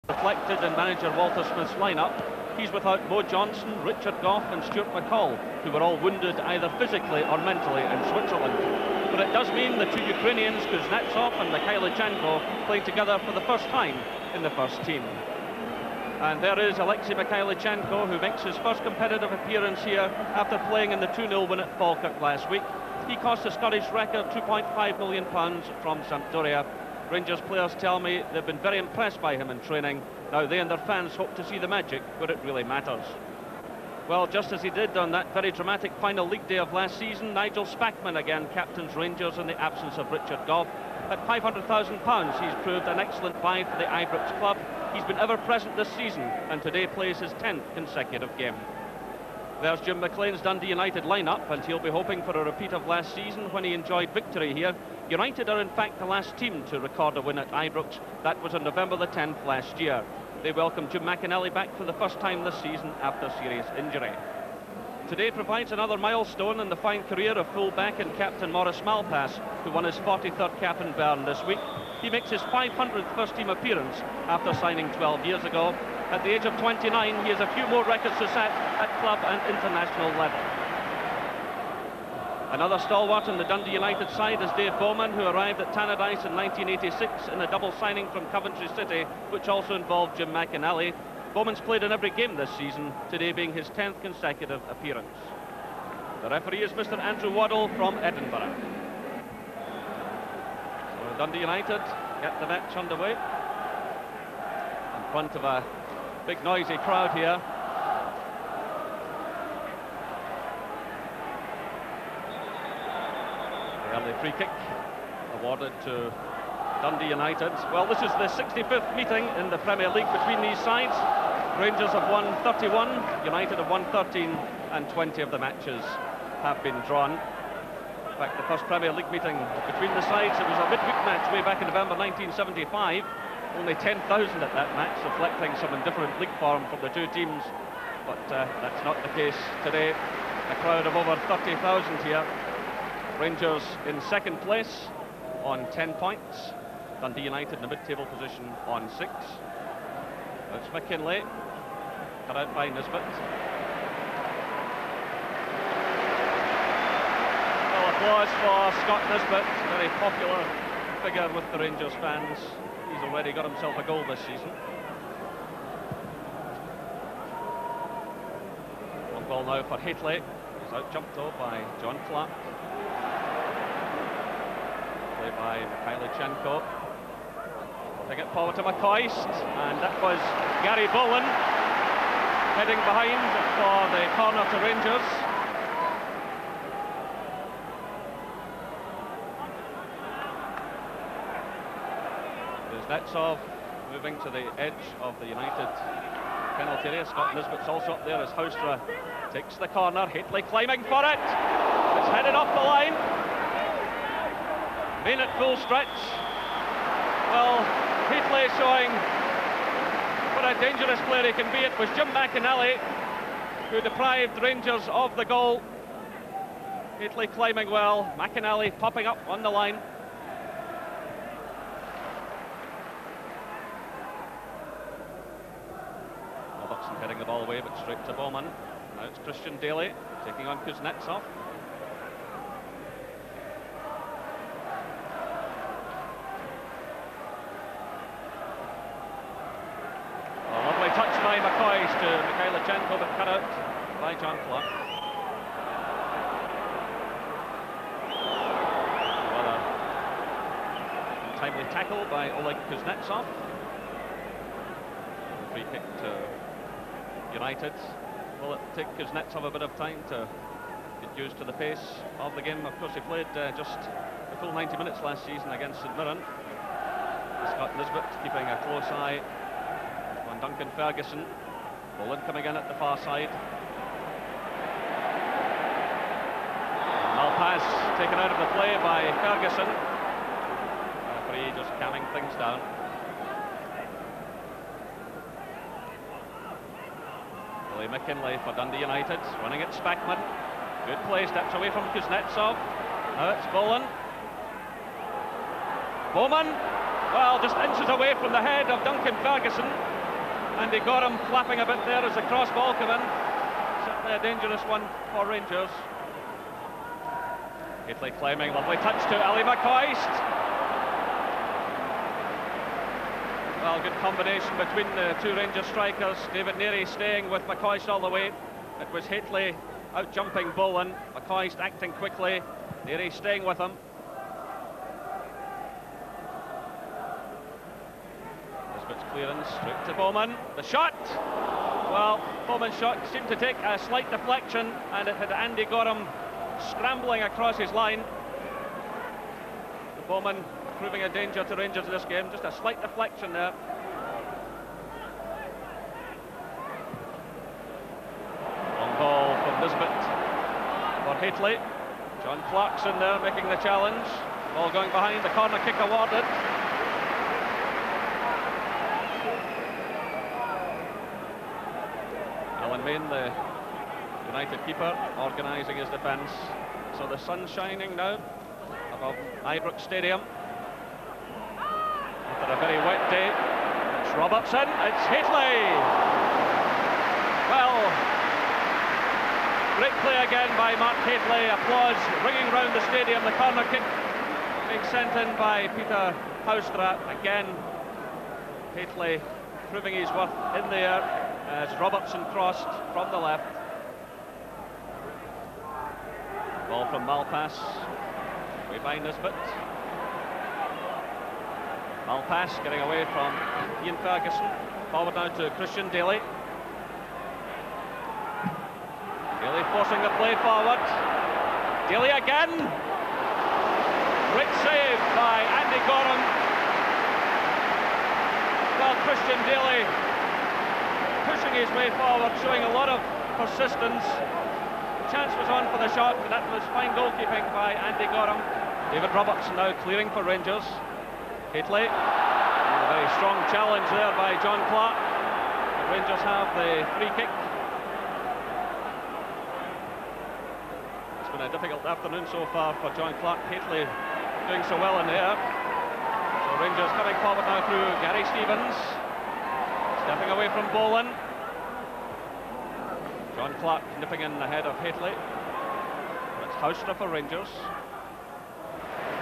Reflected in manager Walter Smith's lineup. He's without Mo Johnson, Richard Gough and Stuart McCall, who were all wounded either physically or mentally in Switzerland. But it does mean the two Ukrainians, Kuznetsov and Mikhailichenko, playing together for the first time in the first team. And there is Alexei Mikhailichenko, who makes his first competitive appearance here after playing in the 2-0 win at Falkirk last week. He cost the Scottish record £2.5 million from Sampdoria. Rangers players tell me they've been very impressed by him in training. Now they and their fans hope to see the magic where it really matters. Well, just as he did on that very dramatic final league day of last season, Nigel Spackman again captains Rangers in the absence of Richard Gough. At £500,000, he's proved an excellent buy for the Ibrox club. He's been ever present this season and today plays his 10th consecutive game. There's Jim McLean's Dundee United lineup, and he'll be hoping for a repeat of last season when he enjoyed victory here. United are in fact the last team to record a win at Ibrox. That was on November the 10th last year. They welcomed Jim McInally back for the first time this season after serious injury. Today provides another milestone in the fine career of full-back and captain Maurice Malpass, who won his 43rd cap in Bern this week. He makes his 500th first-team appearance after signing 12 years ago. At the age of 29, he has a few more records to set at club and international level. Another stalwart on the Dundee United side is Dave Bowman, who arrived at Tannadice in 1986 in a double signing from Coventry City, which also involved Jim McInally. Bowman's played in every game this season, today being his 10th consecutive appearance. The referee is Mr. Andrew Waddle from Edinburgh. So Dundee United get the match underway in front of a big noisy crowd here. The early free kick awarded to Dundee United. Well, this is the 65th meeting in the Premier League between these sides. Rangers have won 31, United have won 13, and 20 of the matches have been drawn. In fact, the first Premier League meeting between the sides, it was a midweek match way back in November 1975. Only 10,000 at that match, reflecting some indifferent league form from the two teams. But that's not the case today. A crowd of over 30,000 here. Rangers in second place on 10 points. Dundee United in the mid-table position on 6. It's McKinlay, cut out by Nisbet. Well, applause for Scott Nisbet, very popular figure with the Rangers fans. He's already got himself a goal this season. One ball now for Haitley. He's out-jumped though by John Clark. Play by Mikhailichenko. They get forward to McCoist, and that was Gary Bowen heading behind for the corner to Rangers. Kuznetsov moving to the edge of the United penalty area. Scott Nisbet's also up there as Houstra takes the corner. Haitley climbing for it. It's headed off the line. Main at full stretch. Well, Haitley showing what a dangerous player he can be. It was Jim McInally who deprived Rangers of the goal. Haitley climbing well. McInally popping up on the line. Heading the ball away, but straight to Bowman. Now it's Christian Daly taking on Kuznetsov. A lovely touch by McCoist to Mikhailichenko, but cut out by John Clark. Another timely tackle by Oleg Kuznetsov. Free kick to United. Will it take Kuznetsov a bit of time to get used to the pace of the game? Of course, he played just a full 90 minutes last season against St Mirren. Scott Nisbet keeping a close eye on Duncan Ferguson. Boland coming in at the far side. Malpass taken out of the play by Ferguson. Referee just calming things down. McKinlay for Dundee United, running at Spackman. Good play, steps away from Kuznetsov. Now it's Boland. Bowman, well, just inches away from the head of Duncan Ferguson. Andy Gorham flapping a bit there as the cross ball came in. Certainly a dangerous one for Rangers. Gately climbing, lovely touch to Ali McCoist. Well, good combination between the two Rangers strikers. David Neary staying with McCoist all the way. It was Hateley out jumping Boland. McCoist acting quickly. Neary staying with him. Nisbet's clearance straight to Bowman. The shot. Well, Bowman's shot seemed to take a slight deflection, and it had Andy Gorham scrambling across his line. Bowman proving a danger to Rangers in this game. Just a slight deflection there. Long ball from Nisbet for Hateley. John Clarkson there making the challenge. Ball going behind, the corner kick awarded. Alan Main, the United keeper, organising his defence. So the sun's shining now above Ibrox Stadium after a very wet day. It's Robertson, it's Hateley. Well, great play again by Mark Hateley. Applause ringing round the stadium. The corner kick being sent in by Peter Houstra. Again, Hateley proving his worth in the air as Robertson crossed from the left. Ball from Malpass, way by Nisbet. Malpass getting away from Ian Ferguson. Forward now to Christian Daly. Daly forcing the play forward. Daly again. Great save by Andy Gorham. Well, Christian Daly pushing his way forward, showing a lot of persistence. Chance was on for the shot, but that was fine goalkeeping by Andy Gorham. David Robertson now clearing for Rangers. Hateley, a very strong challenge there by John Clark. The Rangers have the free kick. It's been a difficult afternoon so far for John Clark. Hateley doing so well in the air. So Rangers coming forward now through Gary Stevens. Stepping away from Boland. John Clark nipping in ahead of Hateley. It's Houstra for Rangers.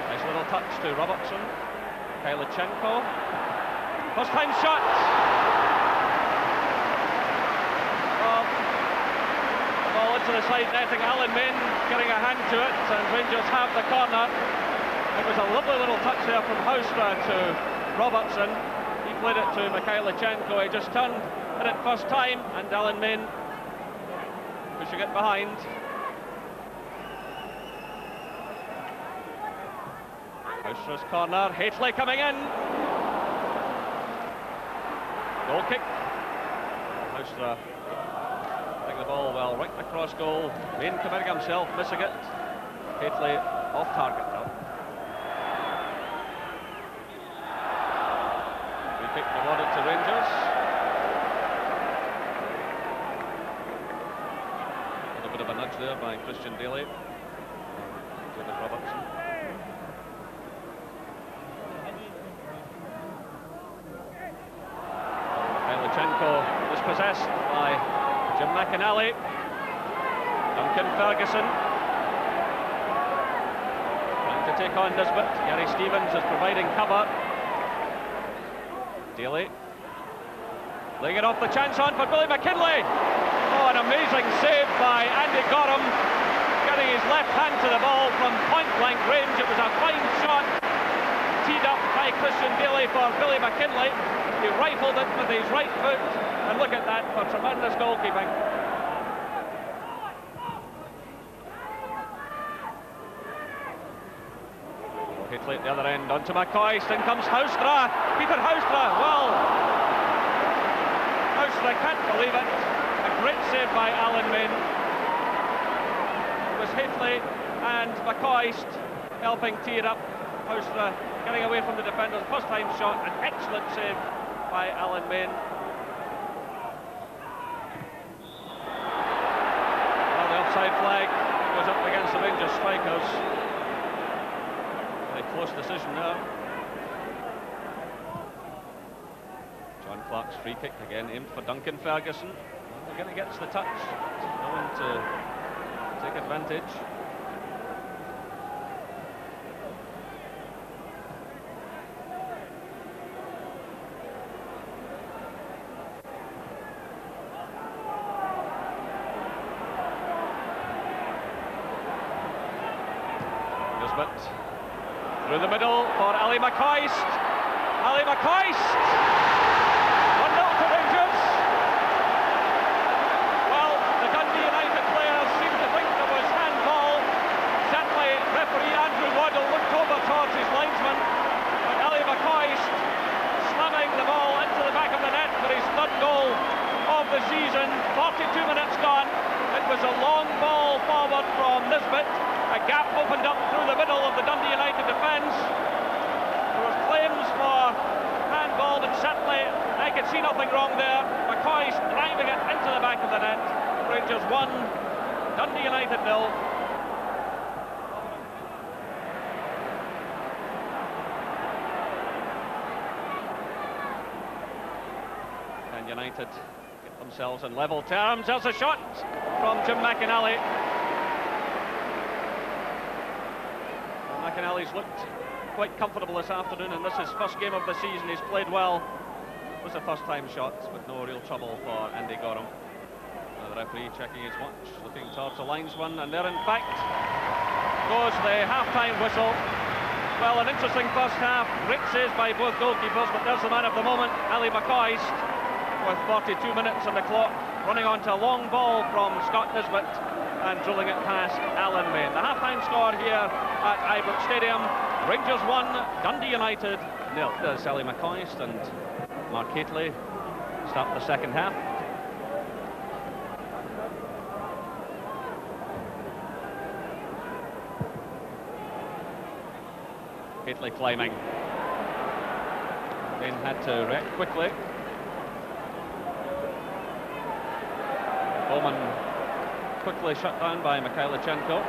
Nice little touch to Robertson. Kylichenko. First time shot. Well, ball into the side netting. Alan Main getting a hand to it, and Rangers have the corner. It was a lovely little touch there from Houstra to Robertson. He played it to Kylichenko. He just turned at it first time, and Alan Main pushing it behind. Houstra's corner, Hateley coming in. Goal kick. Houstra hitting the ball well, right across goal. Main committing himself, missing it. Hateley off target now. Free kick awarded to Rangers. Bit of a nudge there by Christian Daly. David Robertson. Kylichenko dispossessed by Jim McInally. Duncan Ferguson trying to take on Nisbet. Gary Stevens is providing cover. Daly laying it off, the chance on for Billy McKinlay. Oh, an amazing save by Andy Gorham, getting his left hand to the ball from point-blank range. It was a fine shot, teed up by Christian Daly for Billy McKinlay. He rifled it with his right foot, and look at that for tremendous goalkeeping. Hateley at the other end, onto McCoist, in comes Houstra, Peter Houstra. Well, Houstra can't believe it. A great save by Alan Main. It was Hateley and McCoist helping tee it up. Houstra getting away from the defenders. First time shot, an excellent save by Alan Main. Well, the offside flag goes up against the Rangers strikers. Very close decision there. John Clark Clark's free kick again aimed for Duncan Ferguson. Again, he gets the touch. No one to take advantage. Through the middle for Ali McCoist. Ali McCoist! 1-0 to Rangers. Well, the Dundee United players seem to think there was handball. Certainly, referee Andrew Waddle looked over towards his linesman. But Ali McCoist slamming the ball into the back of the net for his third goal of the season. 42 minutes gone. It was a long ball forward from Nisbet. A gap opened up through the middle of the Dundee United defence. There was claims for handball, but certainly I could see nothing wrong there. McCoy's driving it into the back of the net. Rangers 1, Dundee United 0. And United get themselves in level terms. There's a shot from Jim McInally. McInally's looked quite comfortable this afternoon, and this is his first game of the season. He's played well. It was a first-time shot with no real trouble for Andy Gorham. The referee checking his watch, looking towards the linesman, and there in fact goes the half-time whistle. Well, an interesting first half. Great saves by both goalkeepers, but there's the man of the moment, Ali McCoist, with 42 minutes on the clock, running onto a long ball from Scott Nisbet and drilling it past Alan Main. The half-time score here at Ibrox Stadium: Rangers 1, Dundee United 0. There's Ali McCoist and Mark Haitley start the second half. Haitley climbing. Then had to react quickly. Bowman quickly shut down by Mikhailichenko.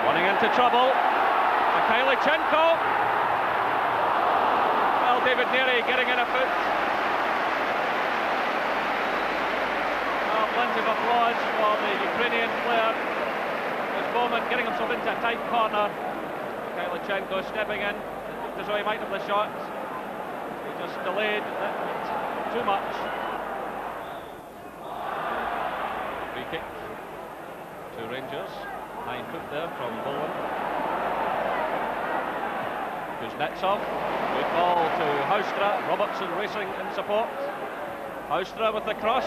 Running into trouble. Mikhailichenko. Well, David Neary getting in a foot. Well, plenty of applause for the Ukrainian player. There's Bowman getting himself into a tight corner. Mikhailichenko stepping in. Looked as though he might have the shot. He just delayed it too much. Free kick to Rangers. 9 foot there from Bowen. Kuznetsov. Good ball to Haustra. Robertson racing in support. Haustra with the cross.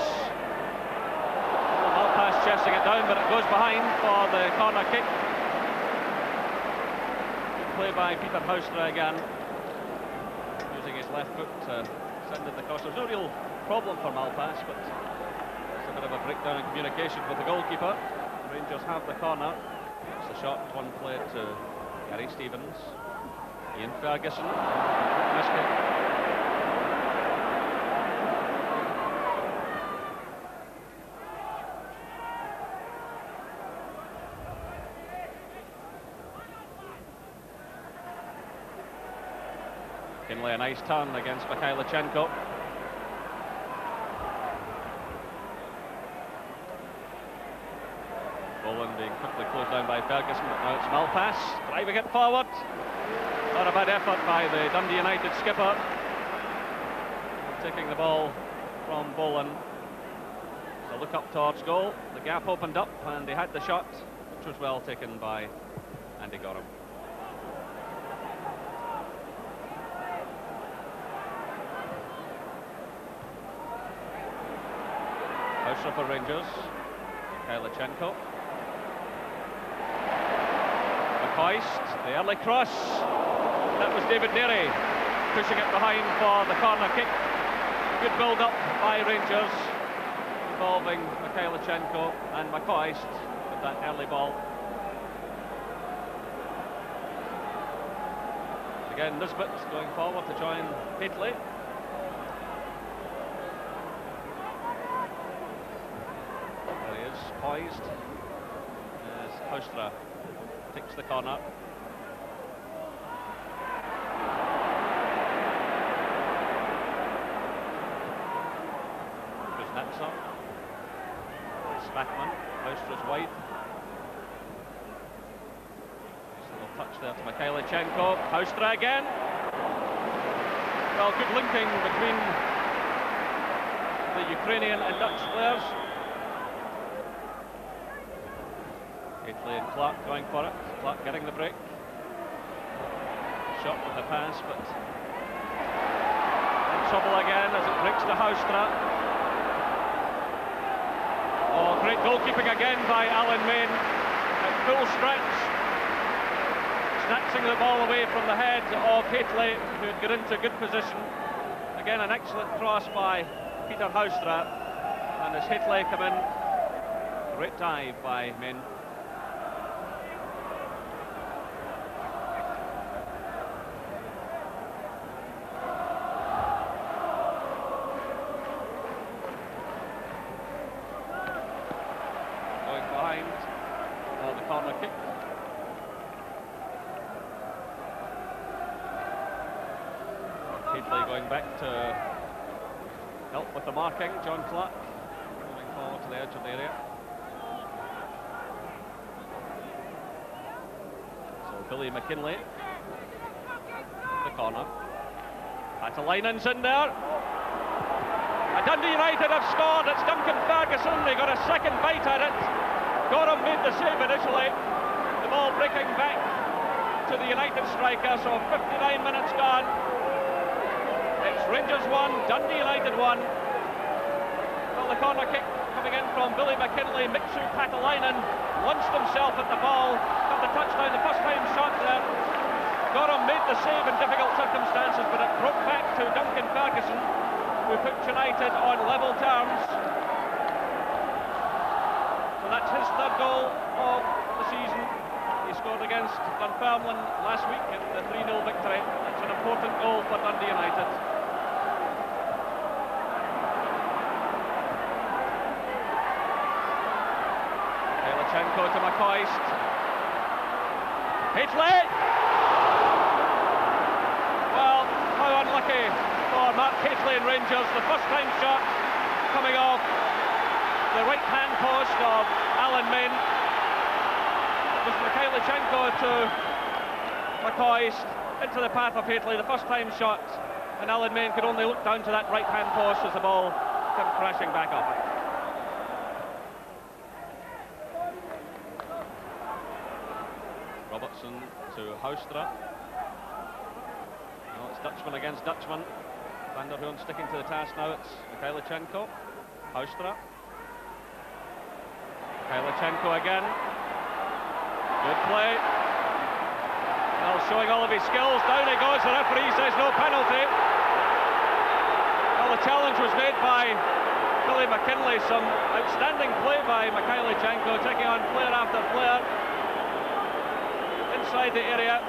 Malpass chesting it down, but it goes behind for the corner kick. Good play by Peter Haustra again, using his left foot to send it across. There's no real problem for Malpass, but it's a bit of a breakdown in communication with the goalkeeper. Rangers have the corner. It's the shot, one play to Gary Stevens. Ian Ferguson. Missed it. Kinley a nice turn against Mikhailichenko. Boland being quickly closed down by Ferguson, but now it's Malpass driving it forward. Not a bad effort by the Dundee United skipper. Taking the ball from Boland. So look up towards goal. The gap opened up and he had the shot, which was well taken by Andy Gorham. Haustra for Rangers. Mikhailichenko. McCoist, the early cross. That was David Neary pushing it behind for the corner kick. Good build-up by Rangers, involving Mikhailichenko and McCoist with that early ball. Again, Nisbet going forward to join Haitley. There he is, poised, as Haustra takes the corner. Netzer. Spackman. Haustra's wide. Little touch there to Mikhailichenko. Haustra again. Well, good linking between the Ukrainian and Dutch players. Haitley and Clark going for it. Clark getting the break. Shot with the pass, but in trouble again as it breaks to Haustra. Oh, great goalkeeping again by Alan Main at full stretch. Snatching the ball away from the head of Haitley, who had got into good position. Again, an excellent cross by Peter Haustra. And as Haitley come in, great dive by Main. Corner kick. Haitley going back to help with the marking. John Clark moving forward to the edge of the area. So Billy McKinlay, the corner. Patalainen's in there. Dundee United have scored. It's Duncan Ferguson. They got a second bite at it. Gorham made the save initially. The ball breaking back to the United striker, so 59 minutes gone. It's Rangers 1, Dundee United 1. Well, the corner kick coming in from Billy McKinlay. Miksu Patalainen launched himself at the ball, got the touchdown, the first time shot there. Gorham made the save in difficult circumstances, but it broke back to Duncan Ferguson, who put United on level terms. So that's his third goal of the season. He scored against Dunfermline last week in the 3-0 victory. That's an important goal for Dundee United. Mikhailichenko to McCoist. Haitley! Well, how unlucky for Mark Haitley and Rangers. The first time shot coming off the right-hand post of Alan Main. It was Mikhailichenko to McCoist into the path of Haitley. The first time shot, and Alan Main could only look down to that right-hand post as the ball came crashing back up. Robertson to Haustra. Well, it's Dutchman against Dutchman. Van der Hoorn sticking to the task now. It's Mikhailichenko. Haustra. Mikhailichenko again. Good play. Well, showing all of his skills. Down he goes. The referee says no penalty. Well, the challenge was made by Billy McKinlay. Some outstanding play by Mikhailichenko, taking on player after player inside the area.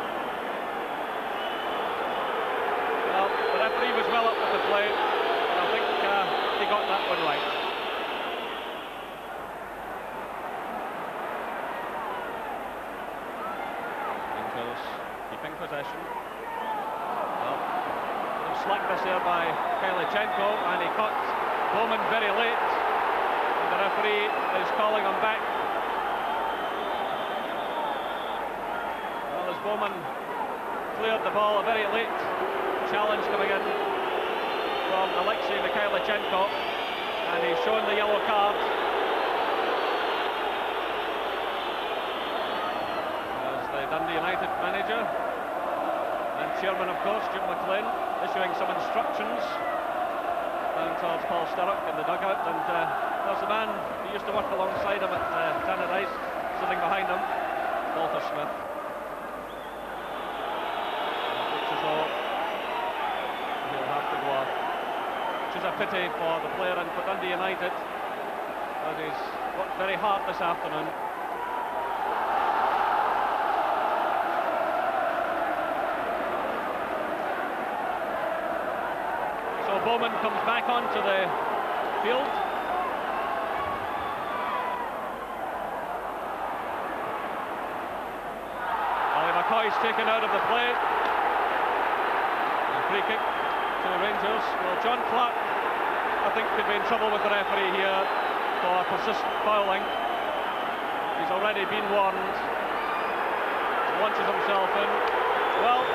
Well, the referee was well up with the play. I think he got that one right. Rangers keeping possession. Well, no slackness there by Mikhailichenko, and he caught Bowman very late. And the referee is calling him back. Well, as Bowman cleared the ball, a very late challenge coming in from Alexei Mikhailichenko, and he's shown the yellow card. As the Dundee United manager and chairman, of course, Jim McLean, issuing some instructions down towards Paul Sturrock in the dugout, and there's the man who used to work alongside him at Tannadice, sitting behind him, Walter Smith. Looks as though he'll have to go off, which is a pity for the player and for Dundee United, but he's worked very hard this afternoon. So Bowman comes back onto the field. McCoy's taken out of the play. A free kick to the Rangers. Well, John Clark I think, could be in trouble with the referee here for persistent fouling. He's already been warned. Launches himself in. Well,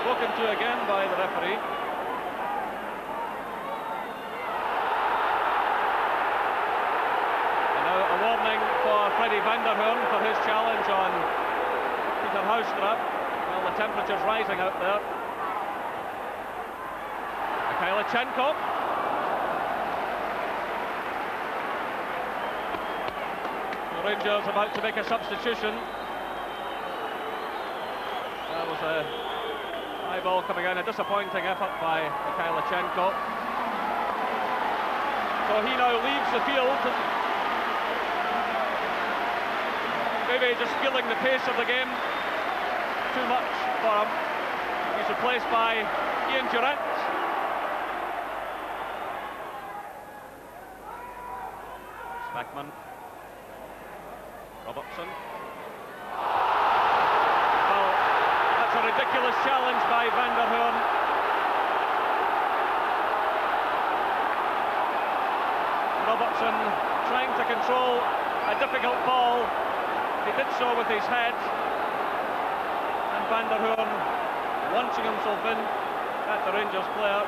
spoken to again by the referee. And now a warning for Freddie van der Hoorn for his challenge on Peter Houstra. Well, the temperature's rising out there. Mikhailichenko. The Rangers about to make a substitution. There was a high ball coming in, a disappointing effort by Mikhailichenko. So he now leaves the field. Maybe just feeling the pace of the game too much for him. He's replaced by Ian Durrant. Spackman. Robertson. Well, that's a ridiculous challenge by van der Hoorn. Robertson trying to control a difficult ball. He did so with his head. And van der Hoorn launching himself in at the Rangers player.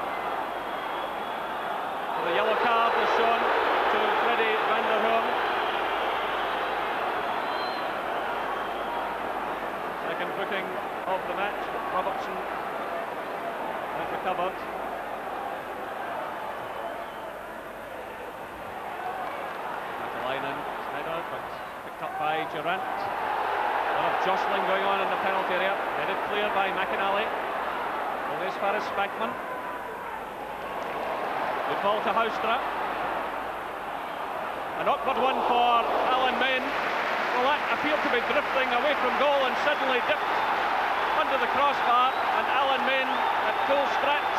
The yellow card is shown to Freddie van der Hoorn. Second booking of the match, but Robertson has recovered. Matalainen, header, but picked up by Durrant. A lot of jostling going on in the penalty area. Headed clear by McInally. Only as far as Spackman. Good ball to Houstra. An awkward one for Alan Main. Well, that appeared to be drifting away from goal and suddenly dipped under the crossbar, and Alan Main at full stretch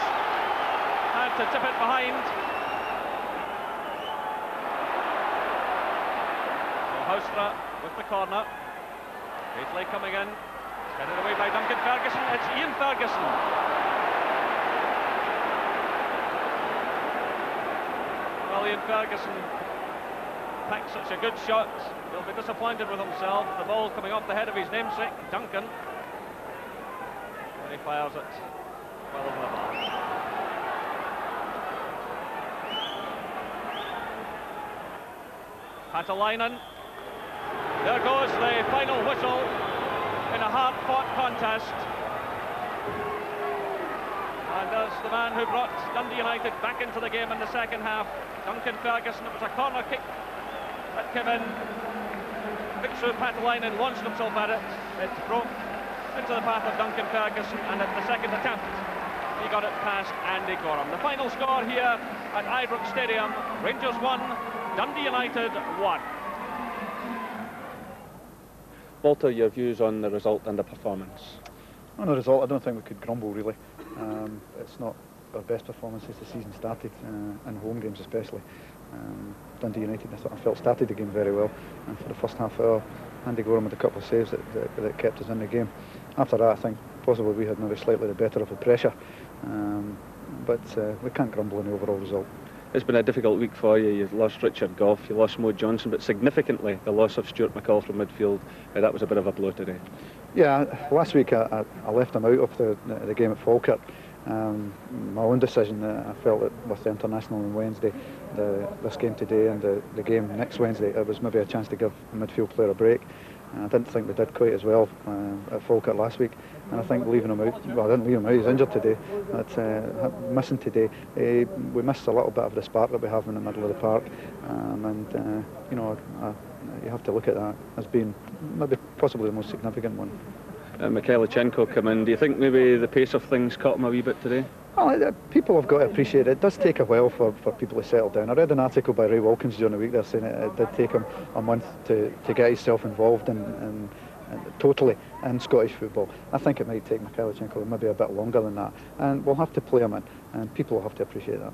had to tip it behind. So Houstra with the corner. Safely coming in. Headed away by Duncan Ferguson. It's Ian Ferguson. Well, Ian Ferguson packed such a good shot. He'll be disappointed with himself. The ball coming off the head of his namesake, Duncan. And he fires it well over the bar. Patalainen. There goes the final whistle in a hard-fought contest. And as the man who brought Dundee United back into the game in the second half, Duncan Ferguson, it was a corner kick that came in. Victor Patalainen launched himself at it. It broke into the path of Duncan Ferguson, and at the second attempt, he got it past Andy Gorham. The final score here at Ibrox Stadium: Rangers 1, Dundee United 1. Walter, your views on the result and the performance? On the result, I don't think we could grumble really. It's not our best performance since the season started, in home games especially. Dundee United, I felt started the game very well, and for the first half hour, Andy Gorham had a couple of saves that kept us in the game. After that, I think possibly we had maybe slightly the better of the pressure, but we can't grumble on the overall result. It's been a difficult week for you. You've lost Richard Gough, you lost Mo Johnson, but significantly the loss of Stuart McCall from midfield. That was a bit of a blow today. Yeah, last week I left him out of the game at Falkirk. My own decision. I felt that with the international on Wednesday, this game today and the game next Wednesday, it was maybe a chance to give a midfield player a break. I didn't think we did quite as well at Falkirk last week, and I think leaving him out, well, I didn't leave him out, he's injured today, but missing today, we missed a little bit of the spark that we have in the middle of the park, and you know, you have to look at that as being maybe possibly the most significant one. Mikhailichenko come in. Do you think maybe the pace of things caught him a wee bit today? Well, people have got to appreciate it. It does take a while for people to settle down. I read an article by Ray Wilkins during the week there saying it did take him a month to get himself involved in totally in Scottish football. I think it might take Mikhailichenko maybe a bit longer than that, and we'll have to play him in, and people will have to appreciate that.